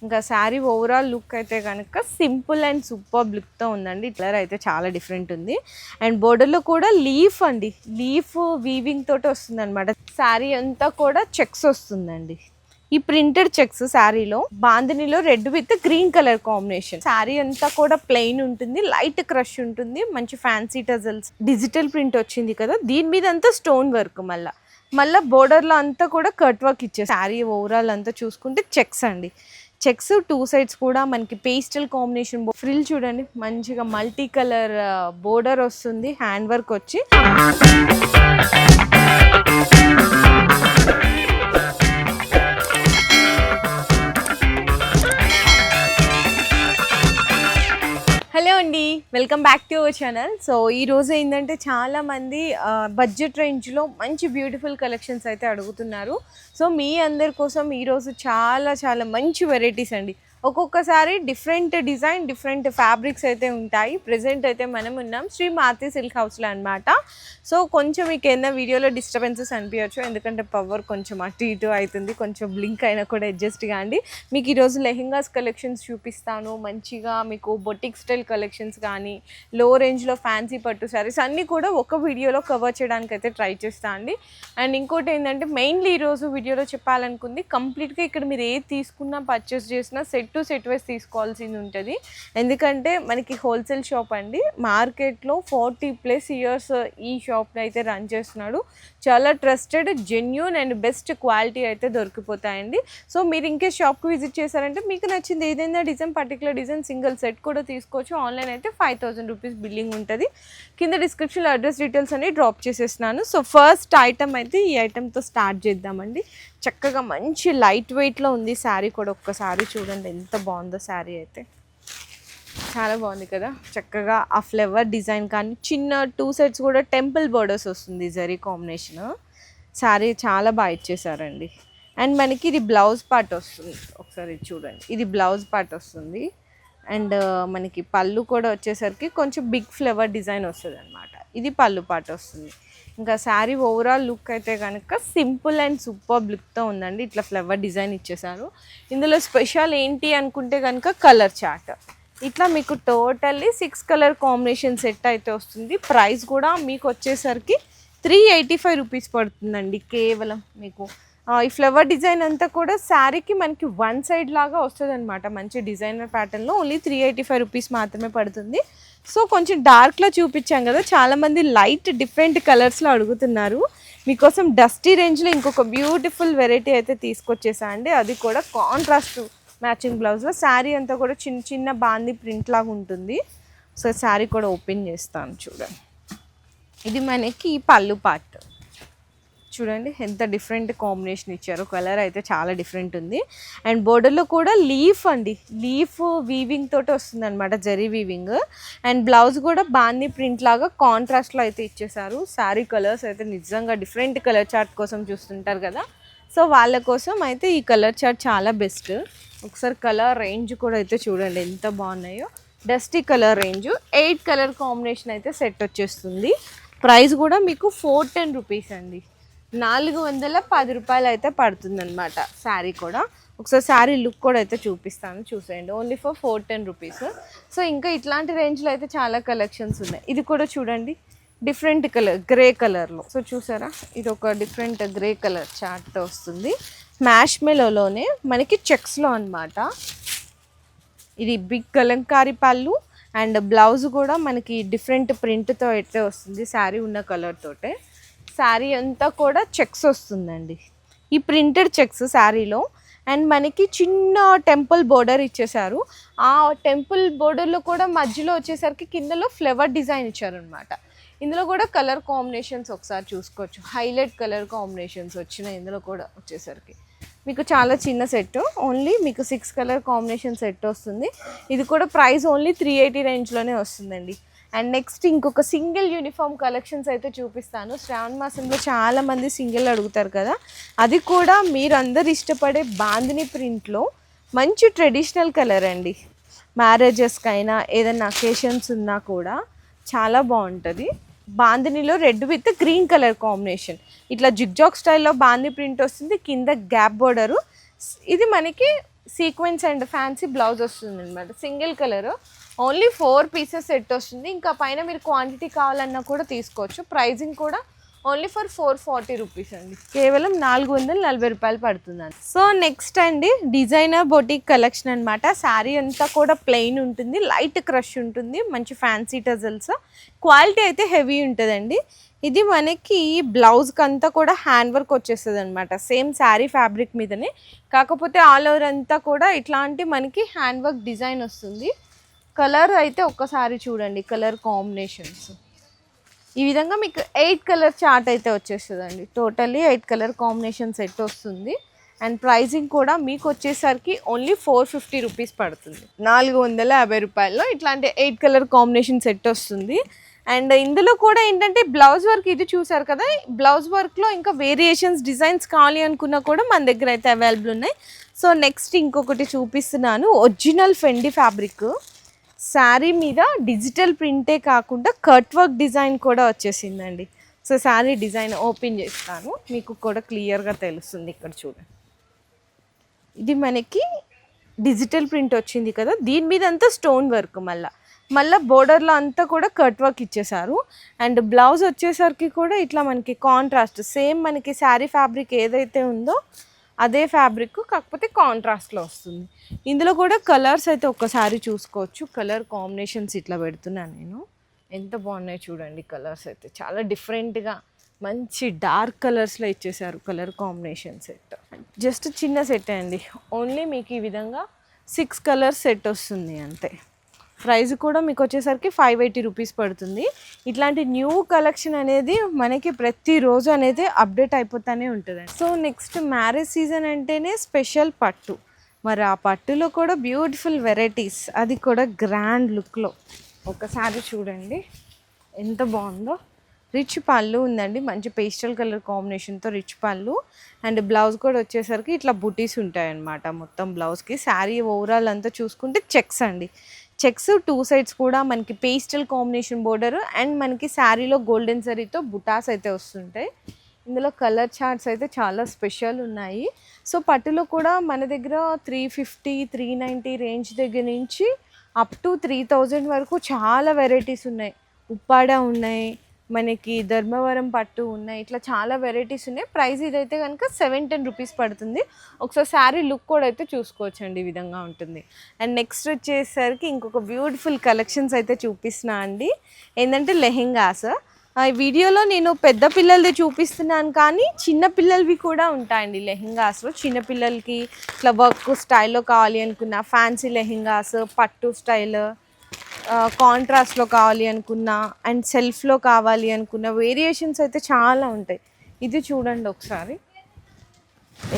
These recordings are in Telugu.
ఇంకా శారీ ఓవరాల్ లుక్ అయితే కనుక సింపుల్ అండ్ సూపర్ లుక్తో ఉందండి. కలర్ అయితే చాలా డిఫరెంట్ ఉంది. అండ్ బోర్డర్లో కూడా లీఫ్ అండి, లీఫ్ వీవింగ్ తోటి వస్తుంది అనమాట. శారీ అంతా కూడా చెక్స్ వస్తుందండి. ఈ ప్రింటెడ్ చెక్స్ శారీలో బాందినిలో red with green colour combination. Sari అంతా కూడా ప్లెయిన్ ఉంటుంది, లైట్ క్రష్ ఉంటుంది, మంచి ఫ్యాన్సీ టజల్స్ డిజిటల్ ప్రింట్ వచ్చింది కదా. దీని మీద అంతా స్టోన్ వర్క్, మళ్ళీ బోర్డర్లో అంతా కూడా కట్ వర్క్ ఇచ్చే. శారీ ఓవరాల్ అంతా చూసుకుంటే చెక్స్ అండి. చెక్స్ 2 సైడ్స్ కూడా మనకి పేస్టల్ కాంబినేషన్. ఫ్రిల్ చూడండి, మంచిగా మల్టీ కలర్ బోర్డర్ వస్తుంది, హ్యాండ్ వర్క్ వచ్చి. హలో అండి, welcome back to our channel. So ఈరోజు ఏంటంటే చాలామంది బడ్జెట్ రేంజ్లో మంచి బ్యూటిఫుల్ కలెక్షన్స్ అయితే అడుగుతున్నారు. సో మీ అందరి కోసం ఈరోజు చాలా మంచి వెరైటీస్ అండి. ఒక్కొక్కసారి డిఫరెంట్ డిజైన్, డిఫరెంట్ ఫ్యాబ్రిక్స్ అయితే ఉంటాయి. ప్రెజెంట్ అయితే మనం ఉన్నాం శ్రీ మారుతి సిల్క్ హౌస్లో అనమాట. సో కొంచెం మీకు ఏదైనా వీడియోలో డిస్టర్బెన్సెస్ అనిపించచ్చు, ఎందుకంటే పవర్ కొంచెం అటు ఇటు అవుతుంది, కొంచెం బ్లింక్ అయినా కూడా అడ్జస్ట్ కాండి. మీకు ఈరోజు లెహెంగాస్ కలెక్షన్స్ చూపిస్తాను. మంచిగా మీకు బొటిక్ స్టైల్ కలెక్షన్స్ కానీ, లో రేంజ్లో ఫ్యాన్సీ పట్టు శారీస్ అన్నీ కూడా ఒక వీడియోలో కవర్ చేయడానికి అయితే ట్రై చేస్తాను అండి. అండ్ ఇంకోటి ఏంటంటే మెయిన్లీ ఈరోజు వీడియోలో చెప్పాలనుకుంది, కంప్లీట్గా ఇక్కడ మీరు ఏది తీసుకున్నా పర్చేస్ చేసినా సెట్ టు సెట్ వైస్ తీసుకోవాల్సింది ఉంటుంది. ఎందుకంటే మనకి హోల్సేల్ షాప్ అండి. మార్కెట్లో 40+ ఇయర్స్ ఈ షాప్ని అయితే రన్ చేస్తున్నాడు. చాలా trusted, genuine and best quality అయితే దొరికిపోతాయండి. సో మీరు ఇంకే షాప్కి విజిట్ చేశారంటే మీకు నచ్చింది ఏదైనా design, particular design single set కూడా తీసుకోవచ్చు. ఆన్లైన్ అయితే 5000 రూపీస్ బిల్లింగ్ ఉంటుంది. కింద డిస్క్రిప్షన్లో అడ్రస్ డీటెయిల్స్ అన్ని డ్రాప్ చేసేస్తున్నాను. సో ఫస్ట్ ఐటమ్ అయితే ఈ ఐటమ్తో స్టార్ట్ చేద్దామండి. చక్కగా మంచి లైట్ వెయిట్లో ఉంది శారీ కూడా. ఒక్కసారి చూడండి ఎంత బాగుందో శారీ అయితే. చాలా బాగుంది కదా. చక్కగా ఆ ఫ్లవర్ డిజైన్ కానీ, చిన్న 2 సైడ్స్ కూడా టెంపుల్ బోర్డర్స్ వస్తుంది, జరీ కాంబినేషన్. శారీ చాలా బాగా ఇచ్చేసారండి. అండ్ మనకి ఇది బ్లౌజ్ పార్ట్ వస్తుంది. ఒకసారి చూడండి, ఇది బ్లౌజ్ పార్ట్ వస్తుంది. అండ్ మనకి పళ్ళు కూడా వచ్చేసరికి కొంచెం బిగ్ ఫ్లవర్ డిజైన్ వస్తుంది అనమాట. ఇది పళ్ళు పార్ట్ వస్తుంది. ఇంకా శారీ ఓవరాల్ లుక్ అయితే కనుక సింపుల్ అండ్ సూపర్ లుక్తో ఉందండి. ఇట్లా ఫ్లవర్ డిజైన్ ఇచ్చేసారు. ఇందులో స్పెషల్ ఏంటి అనుకుంటే కనుక కలర్ చార్ట్. ఇట్లా మీకు టోటల్లీ 6 కలర్ కాంబినేషన్ సెట్ అయితే వస్తుంది. ప్రైస్ కూడా మీకు వచ్చేసరికి 385 రూపీస్ పడుతుందండి కేవలం. మీకు ఈ ఫ్లవర్ డిజైన్ అంతా కూడా శారీకి మనకి 1 సైడ్ లాగా వస్తుంది అనమాట. మంచి డిజైనర్ ప్యాటర్న్లో ఓన్లీ 385 రూపీస్ మాత్రమే పడుతుంది. సో కొంచెం డార్క్లో చూపించాం కదా, చాలామంది లైట్ డిఫరెంట్ కలర్స్లో అడుగుతున్నారు. మీకోసం డస్టీ రేంజ్లో ఇంకొక బ్యూటిఫుల్ వెరైటీ అయితే తీసుకొచ్చేసా అండి. అది కూడా కాంట్రాస్ట్ మ్యాచింగ్ బ్లౌజ్లో. శారీ అంతా కూడా చిన్న బాందీ ప్రింట్ లాగా ఉంటుంది. సో శారీ కూడా ఓపెన్ చేస్తాను చూడండి. ఇది మనకి పళ్ళు పార్ట్ చూడండి, ఎంత డిఫరెంట్ కాంబినేషన్ ఇచ్చారు. కలర్ అయితే చాలా డిఫరెంట్ ఉంది. అండ్ బోర్డర్లో కూడా లీఫ్ అండి, లీఫ్ వీవింగ్ తోటి వస్తుంది అనమాట, జరీ వీవింగ్. అండ్ బ్లౌజ్ కూడా బాందీ ప్రింట్ లాగా కాంట్రాస్ట్లో అయితే ఇచ్చేసారు. శారీ కలర్స్ అయితే నిజంగా డిఫరెంట్ కలర్ చార్ట్ కోసం చూస్తుంటారు కదా, సో వాళ్ళ కోసం అయితే ఈ కలర్ చార్ట్ చాలా బెస్ట్. ఒకసారి కలర్ రేంజ్ కూడా అయితే చూడండి ఎంత బాగున్నాయో. Dusty colour range 8 colour combination అయితే సెట్ వచ్చేస్తుంది. ప్రైస్ కూడా మీకు 410 రూపీస్ అండి, 410 రూపాయలు అయితే పడుతుంది అనమాట శారీ కూడా. ఒకసారి శారీ లుక్ కూడా అయితే చూపిస్తాను, చూసేయండి. Only for 410 rupees. సో ఇంకా ఇట్లాంటి రేంజ్లో అయితే చాలా కలెక్షన్స్ ఉన్నాయి. ఇది కూడా చూడండి, డిఫరెంట్ కలర్, గ్రే కలర్లో. సో చూసారా, ఇది ఒక డిఫరెంట్ గ్రే కలర్ చార్ట్తో వస్తుంది. మ్యాష్ మెలోలోనే మనకి చెక్స్లో అనమాట. ఇది బిగ్ కలంకారీ పళ్ళు. అండ్ బ్లౌజ్ కూడా మనకి డిఫరెంట్ ప్రింట్తో అయితే వస్తుంది, శారీ ఉన్న కలర్ తోటే. శారీ అంతా కూడా చెక్స్ వస్తుందండి, ఈ ప్రింటెడ్ చెక్స్ శారీలో. అండ్ మనకి చిన్న టెంపుల్ బోర్డర్ ఇచ్చేసారు. ఆ టెంపుల్ బోర్డర్లో కూడా మధ్యలో వచ్చేసరికి కిందలో ఫ్లవర్ డిజైన్ ఇచ్చారనమాట. ఇందులో కూడా కలర్ కాంబినేషన్స్ ఒకసారి చూసుకోవచ్చు, హైలైట్ కలర్ కాంబినేషన్స్ వచ్చినాయి ఇందులో కూడా. వచ్చేసరికి మీకు చాలా చిన్న సెట్, ఓన్లీ మీకు 6 కలర్ కాంబినేషన్ సెట్ వస్తుంది. ఇది కూడా ప్రైస్ ఓన్లీ 380 రేంజ్లోనే వస్తుందండి. అండ్ నెక్స్ట్ ఇంకొక సింగిల్ యూనిఫామ్ కలెక్షన్స్ అయితే చూపిస్తాను. శ్రావణ మాసంలో చాలామంది సింగిల్ అడుగుతారు కదా, అది కూడా మీరు అందరు ఇష్టపడే బాందిని ప్రింట్లో మంచి ట్రెడిషనల్ కలర్ అండి. మ్యారేజెస్కైనా ఏదైనా అకేషన్స్ ఉన్నా కూడా చాలా బాగుంటుంది. బాందినిలో red with green colour combination, ఇట్లా జిగ్జాగ్ స్టైల్లో బాందీ ప్రింట్ వస్తుంది. కింద గ్యాప్ బోర్డరు. ఇది మనకి సీక్వెన్స్ అండ్ ఫ్యాన్సీ బ్లౌజ్ వస్తుంది అనమాట. Single colour, only 4 pieces set వస్తుంది. ఇంకా పైన మీరు క్వాంటిటీ కావాలన్నా కూడా తీసుకోవచ్చు. ప్రైజింగ్ కూడా ఓన్లీ ఫర్ 440 రూపీస్ అండి, కేవలం 440 రూపాయలు పడుతుందండి. సో నెక్స్ట్ అండి డిజైనర్ బొటిక్ కలెక్షన్ అనమాట. శారీ అంతా కూడా ప్లెయిన్ ఉంటుంది, లైట్ క్రష్ ఉంటుంది, మంచి ఫ్యాన్సీ టజల్స్, క్వాలిటీ అయితే హెవీ ఉంటుందండి. ఇది మనకి బ్లౌజ్కి అంతా కూడా హ్యాండ్ వర్క్ వచ్చేస్తుంది అనమాట, సేమ్ శారీ ఫ్యాబ్రిక్ మీదనే, కాకపోతే ఆల్ ఓవర్ అంతా కూడా ఇట్లాంటి మనకి హ్యాండ్ వర్క్ డిజైన్ వస్తుంది. కలర్ అయితే ఒక్కసారి చూడండి, కలర్ కాంబినేషన్స్ ఈ విధంగా మీకు 8 కలర్ చార్ట్ అయితే వచ్చేస్తుందండి. టోటల్లీ 8 కలర్ కాంబినేషన్ సెట్ వస్తుంది. అండ్ ప్రైజింగ్ కూడా మీకు వచ్చేసరికి ఓన్లీ 450 రూపీస్ పడుతుంది, 450 రూపాయల్లో ఇట్లాంటి 8 కలర్ కాంబినేషన్ సెట్ వస్తుంది. అండ్ ఇందులో కూడా ఏంటంటే బ్లౌజ్ వర్క్ ఇది చూసారు కదా, బ్లౌజ్ వర్క్లో ఇంకా వేరియేషన్స్ డిజైన్స్ కావాలి అనుకున్నా కూడా మన దగ్గర అయితే అవైలబుల్ ఉన్నాయి. సో నెక్స్ట్ ఇంకొకటి చూపిస్తున్నాను, ఒరిజినల్ ఫెండి ఫ్యాబ్రిక్ శారీ మీద డిజిటల్ ప్రింటే కాకుండా కట్ వర్క్ డిజైన్ కూడా వచ్చేసిందండి. సో శారీ డిజైన్ ఓపెన్ చేస్తాను, మీకు కూడా క్లియర్గా తెలుస్తుంది. ఇక్కడ చూడండి, ఇది మనకి డిజిటల్ ప్రింట్ వచ్చింది కదా, దీని మీద అంతా స్టోన్ వర్క్, మళ్ళీ బోర్డర్లో అంతా కూడా కట్ వర్క్ ఇచ్చేసారు. అండ్ బ్లౌజ్ వచ్చేసరికి కూడా ఇట్లా మనకి కాంట్రాస్ట్, సేమ్ మనకి శారీ ఫ్యాబ్రిక్ ఏదైతే ఉందో అదే ఫ్యాబ్రిక్, కాకపోతే కాంట్రాస్ట్లో వస్తుంది. ఇందులో కూడా కలర్స్ అయితే ఒక్కసారి చూసుకోవచ్చు. కలర్ కాంబినేషన్స్ ఇట్లా పెడుతున్నాను నేను, ఎంత బాగున్నాయి చూడండి. కలర్స్ అయితే చాలా డిఫరెంట్గా మంచి డార్క్ కలర్స్లో ఇచ్చేసారు కలర్ కాంబినేషన్ సెట్. జస్ట్ చిన్న సెట్ అండి, ఓన్లీ మీకు ఈ విధంగా 6 కలర్స్ సెట్ వస్తుంది అంతే. ప్రైస్ కూడా మీకు వచ్చేసరికి 580 రూపీస్ పడుతుంది. ఇట్లాంటి న్యూ కలెక్షన్ అనేది మనకి ప్రతిరోజు అనేది అప్డేట్ అయిపోతూనే ఉంటుందండి. సో నెక్స్ట్ మ్యారేజ్ సీజన్ అంటేనే స్పెషల్ పట్టు, మరి ఆ పట్టులో కూడా బ్యూటిఫుల్ వెరైటీస్, అది కూడా గ్రాండ్ లుక్లో. ఒకసారి చూడండి ఎంత బాగుందో. రిచ్ పళ్ళు ఉందండి, మంచి పేస్టల్ కలర్ కాంబినేషన్తో రిచ్ పళ్ళు. అండ్ బ్లౌజ్ కూడా వచ్చేసరికి ఇట్లా బుటీస్ ఉంటాయన్నమాట మొత్తం బ్లౌజ్కి. శారీ ఓవరాల్ అంతా చూసుకుంటే చెక్స్ అండి, చెక్స్ 2 సైడ్స్ కూడా మనకి పేస్టల్ కాంబినేషన్ బోర్డర్, అండ్ మనకి శారీలో గోల్డెన్ జరీతో బుటాస్ అయితే వస్తుంటాయి. ఇందులో కలర్ చార్ట్స్ అయితే చాలా స్పెషల్ ఉన్నాయి. సో పట్టులో కూడా మన దగ్గర 350, 390 రేంజ్ దగ్గర నుంచి అప్ టు 3000 వరకు చాలా వెరైటీస్ ఉన్నాయి. ఉప్పాడ ఉన్నాయి, మనకి ధర్మవరం పట్టు ఉన్నాయి, ఇట్లా చాలా వెరైటీస్ ఉన్నాయి. ప్రైస్ ఇదైతే కనుక 710 రూపీస్ పడుతుంది. ఒకసారి శారీ లుక్ కూడా అయితే చూసుకోవచ్చండి, ఈ విధంగా ఉంటుంది. అండ్ నెక్స్ట్ వచ్చేసరికి ఇంకొక బ్యూటిఫుల్ కలెక్షన్స్ అయితే చూపిస్తున్నా అండి. ఏంటంటే లెహెంగాస్. ఈ వీడియోలో నేను పెద్ద పిల్లలది చూపిస్తున్నాను, కానీ చిన్న పిల్లలవి కూడా ఉంటాయండి లెహెంగాస్లో. చిన్నపిల్లలకి ఇట్లా వర్క్ స్టైల్లో కావాలి అనుకున్న ఫ్యాన్సీ లెహెంగాస్, పట్టు స్టైల్, కాంట్రాస్ట్లో కావాలి అనుకున్నా, అండ్ సెల్ఫ్లో కావాలి అనుకున్న వేరియేషన్స్ అయితే చాలా ఉంటాయి. ఇది చూడండి ఒకసారి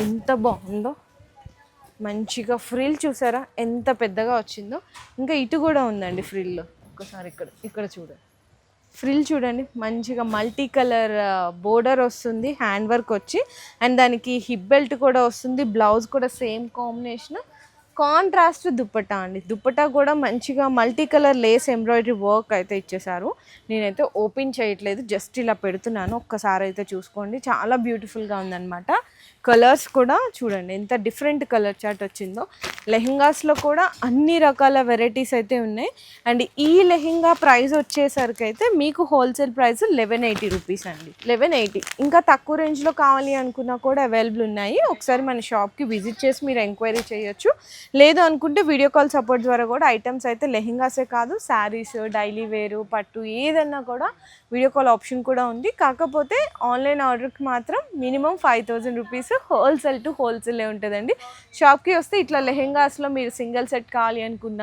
ఎంత బాగుందో, మంచిగా ఫ్రిల్ చూసారా ఎంత పెద్దగా వచ్చిందో. ఇంకా ఇటు కూడా ఉందండి ఫ్రిల్, ఒకసారి ఇక్కడ చూడండి ఫ్రిల్ చూడండి, మంచిగా మల్టీ కలర్ బోర్డర్ వస్తుంది, హ్యాండ్ వర్క్ వచ్చి, అండ్ దానికి హిప్ బెల్ట్ కూడా వస్తుంది. బ్లౌజ్ కూడా సేమ్ కాంబినేషన్, కాంట్రాస్ట్ దుప్పటా అండి. దుప్పటా కూడా మంచిగా multi colour Lay's embroidery work అయితే ఇచ్చేసారు. నేనైతే ఓపెన్ చేయట్లేదు, జస్ట్ ఇలా పెడుతున్నాను, ఒక్కసారి అయితే చూసుకోండి. చాలా బ్యూటిఫుల్గా ఉందన్నమాట. కలర్స్ కూడా చూడండి ఎంత డిఫరెంట్ కలర్ చార్ట్ వచ్చిందో. లెహెంగాస్లో కూడా అన్ని రకాల వెరైటీస్ అయితే ఉన్నాయి. అండ్ ఈ లెహెంగా ప్రైస్ వచ్చేసరికి అయితే మీకు హోల్సేల్ ప్రైస్ 1180 రూపీస్ అండి, 1180. ఇంకా తక్కువ రేంజ్లో కావాలి అనుకున్నా కూడా అవైలబుల్ ఉన్నాయి. ఒకసారి మన షాప్కి విజిట్ చేసి మీరు ఎంక్వైరీ చేయొచ్చు. లేదు అనుకుంటే వీడియో కాల్ సపోర్ట్ ద్వారా కూడా ఐటమ్స్ అయితే లెహెంగాసే కాదు, శారీస్, డైలీ వేరు, పట్టు ఏదన్నా కూడా వీడియో కాల్ ఆప్షన్ కూడా ఉంది. కాకపోతే ఆన్లైన్ ఆర్డర్కి మాత్రం మినిమం 5000 రూపీస్ హోల్సేల్ టు హోల్సేలే ఉంటుందండి. షాప్కి వస్తే ఇట్లా లెహెంగాస్లో మీరు సింగిల్ సెట్ కావాలి అనుకున్న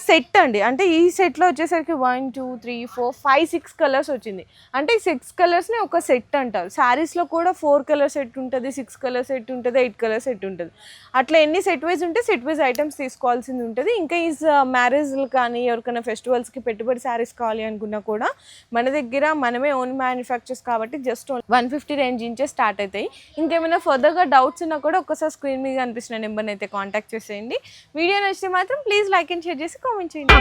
సెట్ అండి, అంటే ఈ సెట్లో వచ్చేసరికి 1 2 3 4 5 6 కలర్స్ వచ్చింది. అంటే ఈ 6 కలర్స్ని ఒక సెట్ అంటారు. శారీస్లో కూడా 4 కలర్ సెట్ ఉంటుంది, 6 కలర్ సెట్ ఉంటుంది, 8 కలర్ సెట్ ఉంటుంది. అట్లా ఎన్ని సెట్ వైజ్ ఉంటే సెట్ వైజ్ ఐటమ్స్ తీసుకోవాల్సింది ఉంటుంది. ఇంకా ఈ మ్యారేజ్లు కానీ ఎవరికైనా ఫెస్టివల్స్కి పెట్టుబడి శారీస్ కావాలి అనుకున్నా కూడా మన దగ్గర మనమే ఓన్ మ్యానుఫ్యాక్చర్స్ కాబట్టి జస్ట్ 150 రేంజ్ నుంచే స్టార్ట్ అవుతాయి. ఇంకేమైనా ఫర్దర్గా డౌట్స్ ఉన్నా కూడా ఒక్కసారి స్క్రీన్ మీద కనిపిస్తున్న నెంబర్ని అయితే కాంటాక్ట్ చేసేయండి. వీడియో నచ్చితే మాత్రం ప్లీజ్ లైక్ అండ్ షేర్ చేసి కామెంట్ చేయండి.